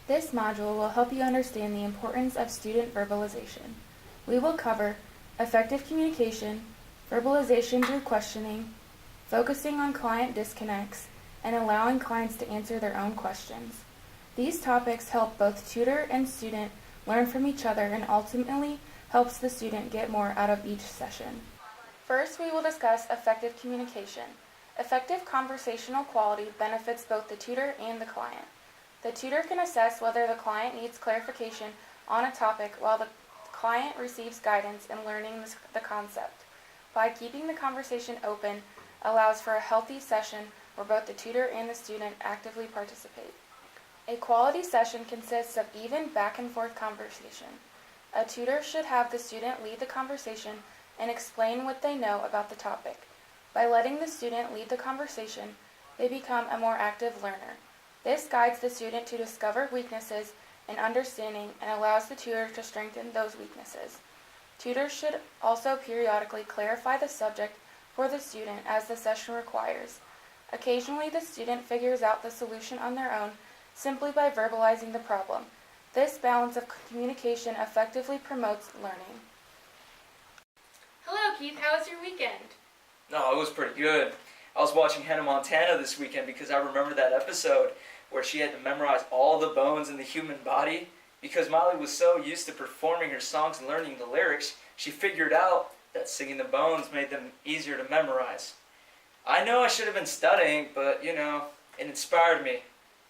This module will help you understand the importance of student verbalization. We will cover effective communication, verbalization through questioning, focusing on client disconnects, and allowing clients to answer their own questions. These topics help both tutor and student learn from each other and ultimately helps the student get more out of each session. First, we will discuss effective communication. Effective conversational quality benefits both the tutor and the client. The tutor can assess whether the client needs clarification on a topic while the client receives guidance in learning the concept. By keeping the conversation open, allows for a healthy session where both the tutor and the student actively participate. A quality session consists of even back and forth conversation. A tutor should have the student lead the conversation and explain what they know about the topic. By letting the student lead the conversation, they become a more active learner. This guides the student to discover weaknesses in understanding and allows the tutor to strengthen those weaknesses. Tutors should also periodically clarify the subject for the student as the session requires. Occasionally, the student figures out the solution on their own simply by verbalizing the problem. This balance of communication effectively promotes learning. Hello, Keith. How was your weekend? No, it was pretty good. I was watching Hannah Montana this weekend because I remember that episode where she had to memorize all the bones in the human body. Because Molly was so used to performing her songs and learning the lyrics, she figured out that singing the bones made them easier to memorize. I know I should have been studying, but it inspired me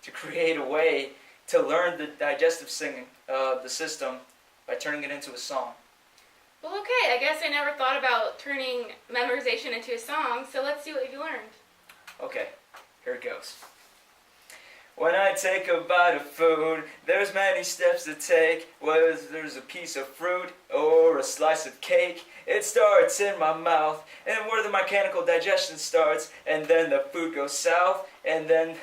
to create a way to learn the digestive singing, the system, by turning it into a song. Well, okay, I guess I never thought about turning memorization into a song, so let's see what you learned. Okay, here it goes. When I take a bite of food, there's many steps to take. Whether there's a piece of fruit or a slice of cake, it starts in my mouth, and where the mechanical digestion starts, and then the food goes south, and then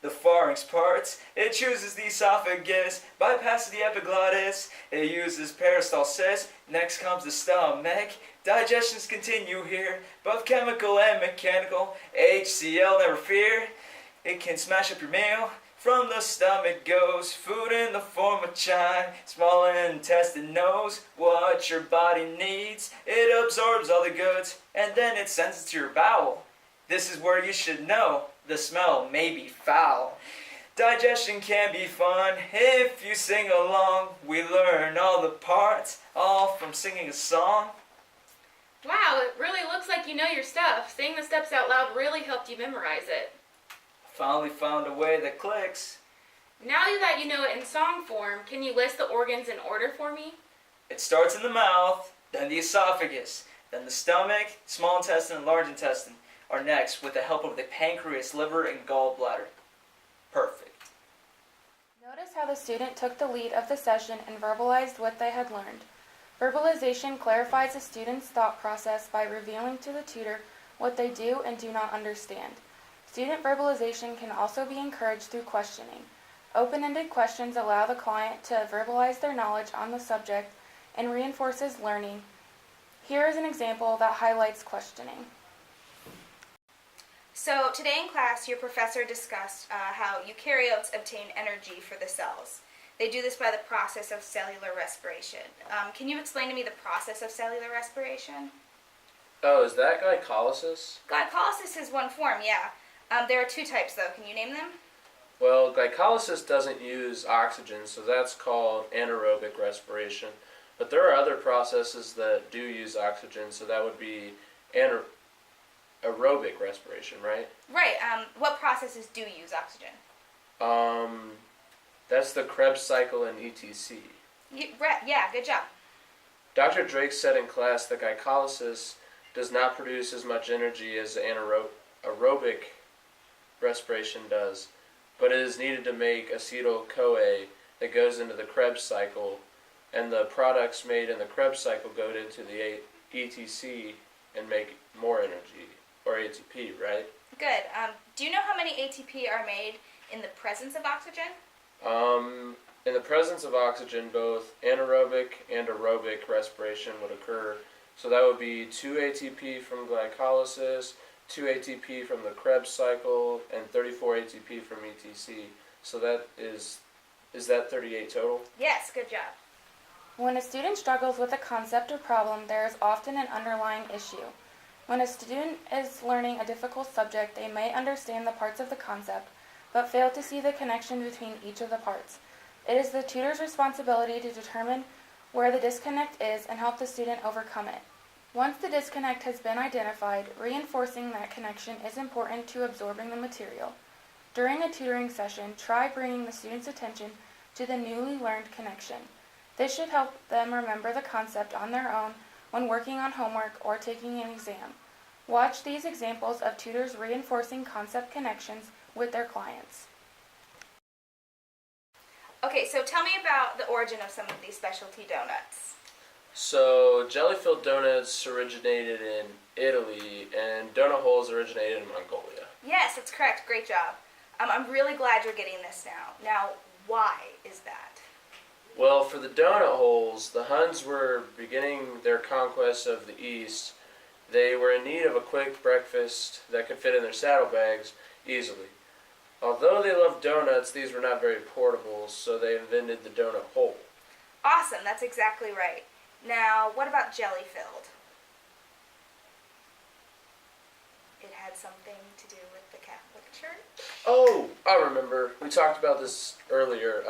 the pharynx parts. It chooses the esophagus, bypasses the epiglottis, it uses peristalsis, next comes the stomach. Digestions continue here, both chemical and mechanical. HCl, never fear. It can smash up your meal. From the stomach goes food in the form of chyme. Small intestine knows what your body needs. It absorbs all the goods and then it sends it to your bowel. This is where you should know the smell may be foul. Digestion can be fun if you sing along. We learn all the parts, all from singing a song. Wow, it really looks like you know your stuff. Saying the steps out loud really helped you memorize it. Finally found a way that clicks. Now that you know it in song form, can you list the organs in order for me? It starts in the mouth, then the esophagus, then the stomach, small intestine, and large intestine are next with the help of the pancreas, liver, and gallbladder. Perfect. Notice how the student took the lead of the session and verbalized what they had learned. Verbalization clarifies the student's thought process by revealing to the tutor what they do and do not understand. Student verbalization can also be encouraged through questioning. Open-ended questions allow the client to verbalize their knowledge on the subject and reinforces learning. Here is an example that highlights questioning. So today in class, your professor discussed how eukaryotes obtain energy for the cells. They do this by the process of cellular respiration. Can you explain to me the process of cellular respiration? Oh, is that glycolysis? Glycolysis is one form, yeah. There are two types, though. Can you name them? Well, glycolysis doesn't use oxygen, so that's called anaerobic respiration. But there are other processes that do use oxygen, so that would be aerobic respiration, right? Right. What processes do use oxygen? That's the Krebs cycle in ETC. Yeah, good job. Dr. Drake said in class that glycolysis does not produce as much energy as aerobic respiration does, but it is needed to make acetyl-CoA that goes into the Krebs cycle, and the products made in the Krebs cycle go into the ETC and make more energy, or ATP, right? Good. Do you know how many ATP are made in the presence of oxygen? In the presence of oxygen, both anaerobic and aerobic respiration would occur. So that would be 2 ATP from glycolysis, 2 ATP from the Krebs cycle, and 34 ATP from ETC. So that is Is that 38 total? Yes, good job. When a student struggles with a concept or problem, there is often an underlying issue. When a student is learning a difficult subject, they may understand the parts of the concept, but fail to see the connection between each of the parts. It is the tutor's responsibility to determine where the disconnect is and help the student overcome it. Once the disconnect has been identified, reinforcing that connection is important to absorbing the material. During a tutoring session, try bringing the student's attention to the newly learned connection. This should help them remember the concept on their own when working on homework or taking an exam. Watch these examples of tutors reinforcing concept connections with their clients. Okay, so tell me about the origin of some of these specialty donuts. So, jelly-filled donuts originated in Italy, and donut holes originated in Mongolia. Yes, that's correct. Great job. I'm really glad you're getting this now. Now, why is that? Well, for the donut holes, the Huns were beginning their conquest of the East. They were in need of a quick breakfast that could fit in their saddlebags easily. Although they loved donuts, these were not very portable, so they invented the donut hole. Awesome, that's exactly right. Now, what about jelly-filled? It had something to do with the Catholic Church? Oh, I remember. We talked about this earlier.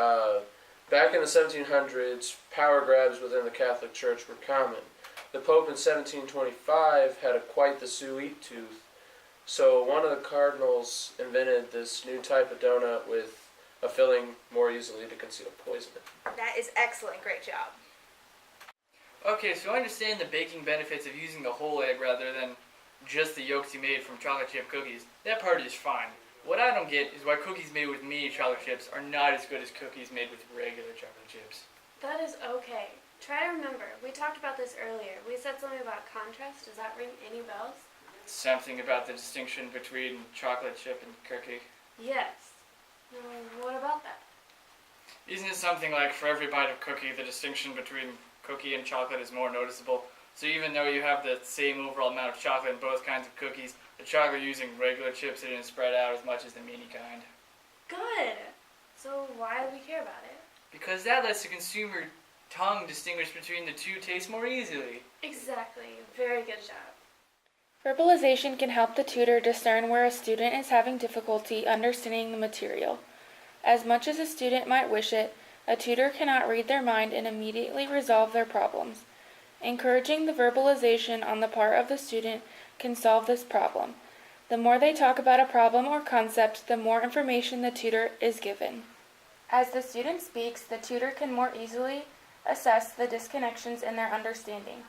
Back in the 1700s, power grabs within the Catholic Church were common. The Pope in 1725 had quite the sweet tooth, so one of the cardinals invented this new type of donut with a filling more easily to conceal poison. That is excellent. Great job. Okay, so I understand the baking benefits of using the whole egg rather than just the yolks you made from chocolate chip cookies. That part is fine. What I don't get is why cookies made with mini chocolate chips are not as good as cookies made with regular chocolate chips. That is okay. Try to remember, we talked about this earlier. We said something about contrast. Does that ring any bells? Something about the distinction between chocolate chip and cookie. Yes. What about that? Isn't it something like for every bite of cookie, the distinction between cookie and chocolate is more noticeable? So even though you have the same overall amount of chocolate in both kinds of cookies, the chocolate using regular chips isn't spread out as much as the mini kind. Good. So why do we care about it? Because that lets the consumer tongue distinguish between the two tastes more easily. Exactly. Very good job. Verbalization can help the tutor discern where a student is having difficulty understanding the material. As much as a student might wish it, a tutor cannot read their mind and immediately resolve their problems. Encouraging the verbalization on the part of the student can solve this problem. The more they talk about a problem or concept, the more information the tutor is given. As the student speaks, the tutor can more easily assess the disconnections in their understanding.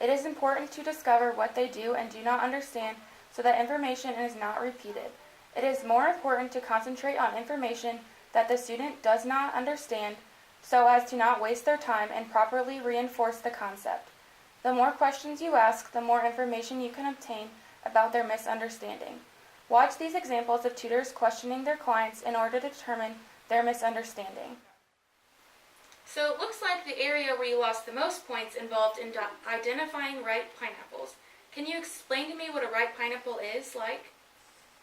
It is important to discover what they do and do not understand so that information is not repeated. It is more important to concentrate on information that the student does not understand so as to not waste their time and properly reinforce the concept. The more questions you ask, the more information you can obtain about their misunderstanding. Watch these examples of tutors questioning their clients in order to determine their misunderstanding. So it looks like the area where you lost the most points involved in identifying ripe pineapples. Can you explain to me what a ripe pineapple is like?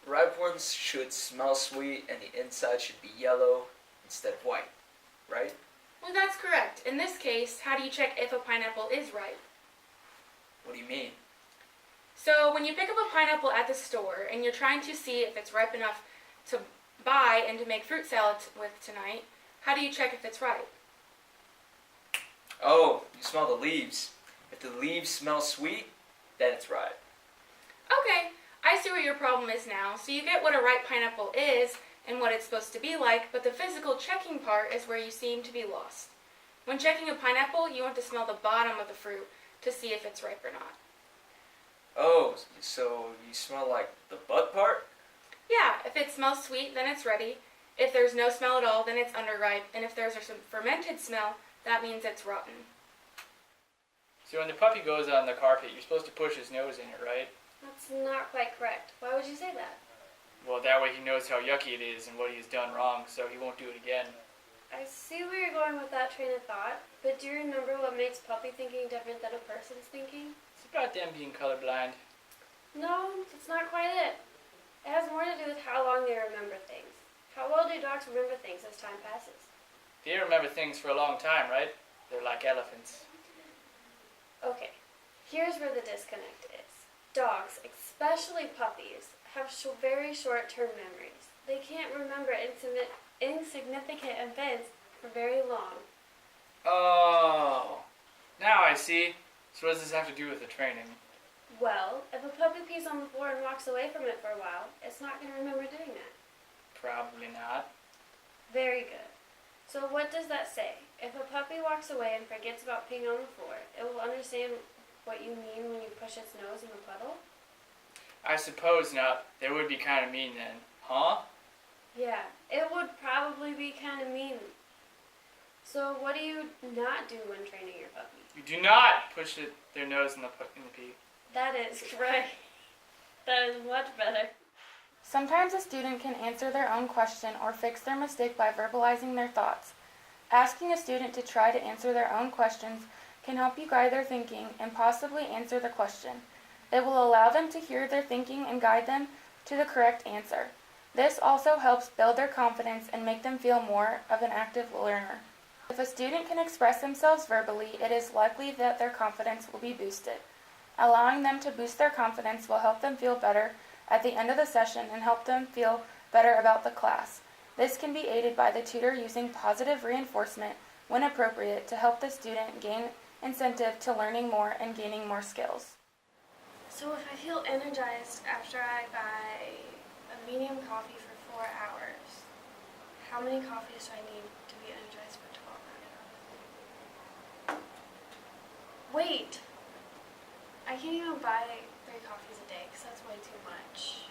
Ripe ones should smell sweet and the inside should be yellow instead of white, right? Well, that's correct. In this case, how do you check if a pineapple is ripe? What do you mean? So when you pick up a pineapple at the store and you're trying to see if it's ripe enough to buy and to make fruit salad with tonight, how do you check if it's ripe? Oh, you smell the leaves. If the leaves smell sweet, then it's ripe. Okay, I see where your problem is now. So you get what a ripe pineapple is and what it's supposed to be like, but the physical checking part is where you seem to be lost. When checking a pineapple, you want to smell the bottom of the fruit to see if it's ripe or not. Oh, so you smell like the butt part? Yeah, if it smells sweet, then it's ready. If there's no smell at all, then it's underripe. And if there's some fermented smell, that means it's rotten. So when the puppy goes on the carpet, you're supposed to push his nose in it, right? That's not quite correct. Why would you say that? Well, that way he knows how yucky it is and what he's done wrong, so he won't do it again. I see where you're going with that train of thought, but do you remember what makes puppy thinking different than a person's thinking? It's about them being colorblind. No, that's not quite it. It has more to do with how long they remember things. How well do dogs remember things as time passes? They remember things for a long time, right? They're like elephants. Okay, here's where the disconnect is. Dogs, especially puppies, have very short-term memories. They can't remember insignificant events for very long. Oh, now I see. So what does this have to do with the training? Well, if a puppy pees on the floor and walks away from it for a while, it's not going to remember doing that. Probably not. Very good. So what does that say? If a puppy walks away and forgets about peeing on the floor, it will understand what you mean when you push its nose in the puddle? I suppose not. That would be kind of mean then. Huh? Yeah, it would probably be kind of mean. So what do you not do when training your puppy? You do not push their nose in the pee. That is right. That is much better. Sometimes a student can answer their own question or fix their mistake by verbalizing their thoughts. Asking a student to try to answer their own questions can help you guide their thinking and possibly answer the question. It will allow them to hear their thinking and guide them to the correct answer. This also helps build their confidence and make them feel more of an active learner. If a student can express themselves verbally, it is likely that their confidence will be boosted. Allowing them to boost their confidence will help them feel better at the end of the session and help them feel better about the class. This can be aided by the tutor using positive reinforcement when appropriate to help the student gain incentive to learning more and gaining more skills. So if I feel energized after I buy a medium coffee for 4 hours, how many coffees do I need to be energized for 12 hours? Wait! I can't even buy 3 coffees a day because that's way too much.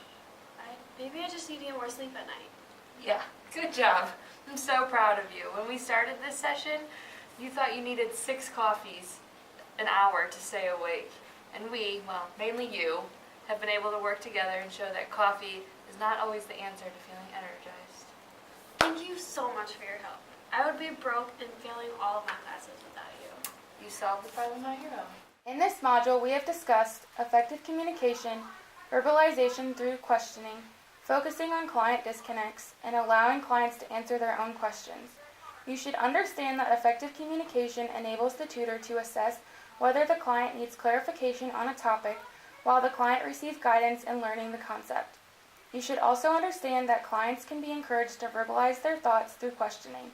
Maybe I just need to get more sleep at night. Yeah, good job. I'm so proud of you. When we started this session, you thought you needed 6 coffees an hour to stay awake. And we, well, mainly you, have been able to work together and show that coffee is not always the answer to feeling energized. Thank you so much for your help. I would be broke and failing all of my classes without you. You solved the problem on your own. In this module, we have discussed effective communication, verbalization through questioning, focusing on client disconnects, and allowing clients to answer their own questions. You should understand that effective communication enables the tutor to assess whether the client needs clarification on a topic while the client receives guidance in learning the concept. You should also understand that clients can be encouraged to verbalize their thoughts through questioning.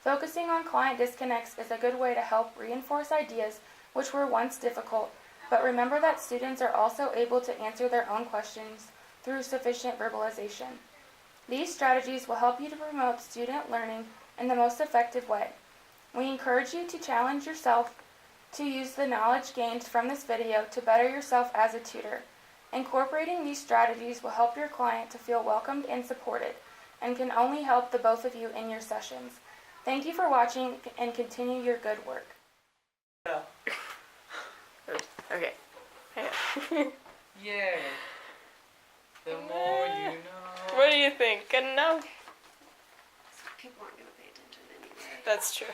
Focusing on client disconnects is a good way to help reinforce ideas which were once difficult, but remember that students are also able to answer their own questions through sufficient verbalization. These strategies will help you to promote student learning in the most effective way. We encourage you to challenge yourself to use the knowledge gained from this video to better yourself as a tutor. Incorporating these strategies will help your client to feel welcomed and supported, and can only help the both of you in your sessions. Thank you for watching and continue your good work. Okay. Yeah. The more you know. What do you think? Good enough? People aren't going to pay attention anyway. That's true.